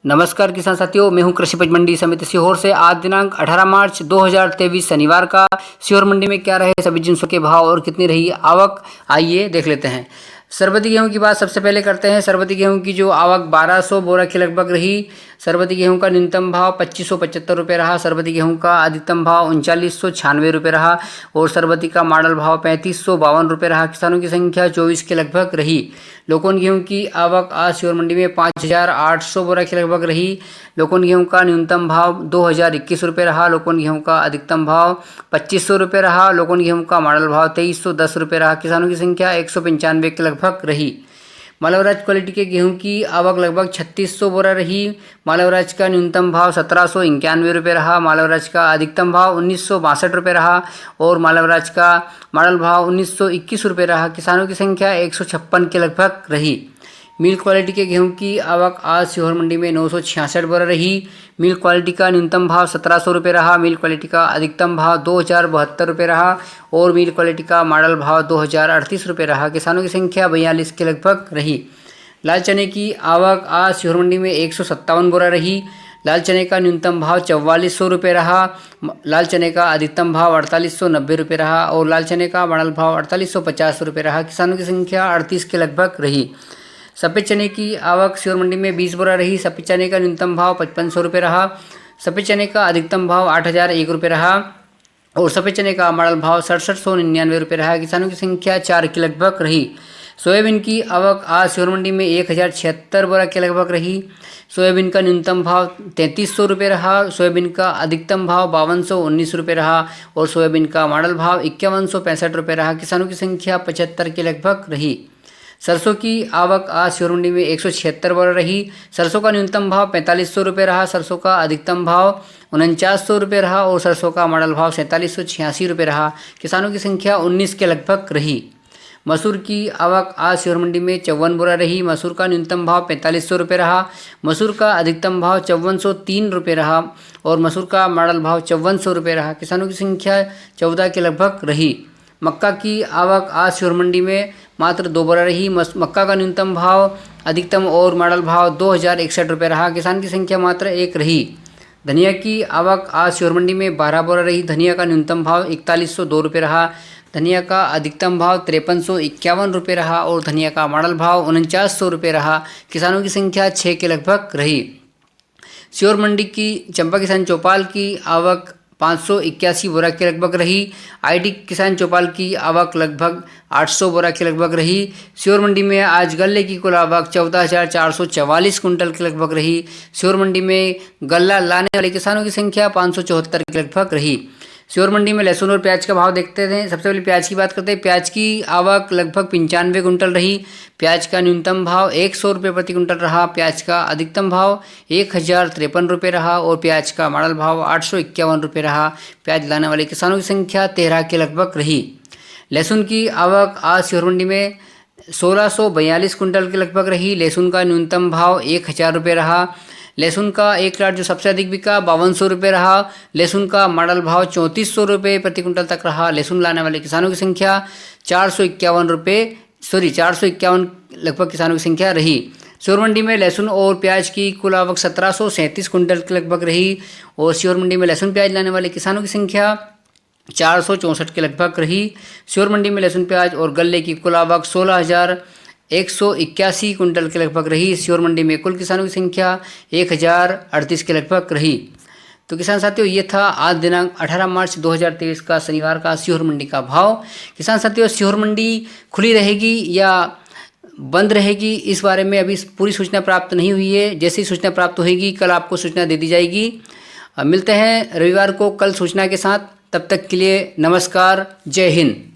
नमस्कार किसान साथियों, मैं हूं कृषि उपज मंडी समिति सीहोर से। आज दिनांक 18 मार्च 2023 शनिवार का सीहोर मंडी में क्या रहे सभी जिंसों के भाव और कितनी रही आवक, आइए देख लेते हैं। सरबती गेहूं की बात सबसे पहले करते हैं। सरबती गेहूं की जो आवक 1200 बोरा के लगभग रही। सरबती गेहूं का न्यूनतम भाव 2575 रुपये रहा। सरबती गेहूं का अधिकतम भाव 3996 रुपये रहा और सरबती का मॉडल भाव 3552 रुपये रहा। किसानों की संख्या 24 के लगभग रही। लोकन गेहूं की आवक आज सीहोर मंडी में 5800 बोरा के लगभग रही। लोकन गेहूं का न्यूनतम भाव 2021 रुपये रहा। लोकन गेहूं का अधिकतम भाव 2500 रुपये रहा। लोकन गेहूं का मॉडल भाव 2310 रुपये रहा। किसानों की संख्या 195 के लगभग रही। मालवराज क्वालिटी के गेहूं की आवक लगभग 3600 बोरा रही। मालवराज का न्यूनतम भाव 1791 रुपये रहा। मालवराज का अधिकतम भाव 1962 रुपये रहा और मालवराज का मॉडल भाव 1921 रुपये रहा। किसानों की संख्या 156 के लगभग रही। मिल क्वालिटी के गेहूं की आवक आज सीहोर मंडी में 966 बोरा रही। मिल क्वालिटी का न्यूनतम भाव 1700 रुपये रहा। मिल क्वालिटी का अधिकतम भाव 2072 रुपये रहा और मिल क्वालिटी का मॉडल भाव 2038 रुपये रहा। किसानों की संख्या 42 के लगभग रही। लाल चने की आवक आज सीहोर मंडी में 157 बोरा रही। लाल चने का न्यूनतम भाव 4400 रुपये रहा। लाल चने का अधिकतम भाव 4890 रुपये रहा और लाल चने का मॉडल भाव 4850 रुपये रहा। किसानों की संख्या 38 के लगभग रही। सफ़ेद चने की आवक सीहोर मंडी में 20 बोरा रही। सफ़ेद चने का न्यूनतम भाव 5500 रुपये रहा। सफ़ेद चने का अधिकतम भाव 8001 रुपये रहा और सफ़ेद चने का मॉडल भाव 6799 रुपये रहा। किसानों की संख्या 4 के लगभग रही। सोयाबीन की आवक आज सीहोर मंडी में 1076 बोरा के लगभग रही। सोयाबीन का न्यूनतम भाव 3300 रुपये रहा। सोयाबीन का अधिकतम भाव 5219 रुपये रहा और सोयाबीन का मॉडल भाव 5165 रुपये रहा। किसानों की संख्या 75 के लगभग रही। सरसों की आवक आज सीहोर मंडी में 176 बोरा रही। सरसों का न्यूनतम भाव 4500 रुपये रहा। सरसों का अधिकतम भाव 4900 रुपये रहा और सरसों का मॉडल भाव 4786 रुपये रहा। किसानों की संख्या 19 के लगभग रही। मसूर की आवक आज सीहोर मंडी में 54 बोरा रही। मसूर का न्यूनतम भाव 4500 रुपये रहा। मसूर का अधिकतम भाव 5403 रुपये रहा और मसूर का मॉडल भाव 5400 रुपये रहा। किसानों की संख्या 14 के लगभग रही। मक्का की आवक आज सीहोर मंडी में मात्र 2 बोरा रही। मक्का का न्यूनतम भाव, अधिकतम और मॉडल भाव 2061 रुपये रहा। किसान की संख्या मात्र 1 रही। धनिया की आवक आज सीहोर मंडी में 12 बोरा रही। धनिया का न्यूनतम भाव 4102 रुपये रहा। धनिया का अधिकतम भाव 5351 रुपये रहा और धनिया का मॉडल भाव 4900 रुपये रहा। किसानों की संख्या 6 के लगभग रही। सीहोर मंडी की चंपा किसान चौपाल की आवक 581 बोरा के लगभग रही। आईडी किसान चौपाल की आवक लगभग 800 बोरा के लगभग रही। सीहोर मंडी में आज गल्ले की कुल आवक 14,444 कुंटल के लगभग रही। सीहोर मंडी में गल्ला लाने वाले किसानों की संख्या 574 के लगभग रही। सीहोर मंडी में लहसुन और प्याज का भाव देखते थे। सबसे पहले प्याज की बात करते हैं। प्याज की आवक लगभग 95 कुंटल रही। प्याज का न्यूनतम भाव 100 रुपये प्रति कुंटल रहा। प्याज का अधिकतम भाव 1053 रुपये रहा और प्याज का मॉडल भाव 851 रुपये रहा। प्याज लाने वाले किसानों की संख्या 13 के लगभग रही। लहसुन की आवक आज सीहोर मंडी में 1642 कुंटल के लगभग रही। लहसुन का न्यूनतम भाव 1000 रुपये रहा। लहसुन का एक लाट जो सबसे अधिक बिका 5200 रुपये रहा। लहसुन का मॉडल भाव 3400 रुपये प्रति कुंटल तक रहा। लहसुन लाने वाले किसानों की संख्या 451 लगभग किसानों की संख्या रही। सीहोर मंडी में लहसुन और प्याज की कुल आवक 1737 कुंटल के लगभग रही और सीहोर मंडी में लहसुन प्याज लाने वाले किसानों की संख्या 464 के लगभग रही। सीहोर मंडी में लहसुन प्याज और गल्ले की कुल आवक 16,181 कुंटल के लगभग रही। सीहोर मंडी में कुल किसानों की संख्या 1038 के लगभग रही। तो किसान साथियों, ये था आज दिनांक 18 मार्च 2023 का शनिवार का सीहोर मंडी का भाव। किसान साथियों, सीहोर मंडी खुली रहेगी या बंद रहेगी, इस बारे में अभी पूरी सूचना प्राप्त नहीं हुई है। जैसी सूचना प्राप्त होगी कल आपको सूचना दे दी जाएगी। मिलते हैं रविवार को कल सूचना के साथ। तब तक के लिए नमस्कार, जय हिंद।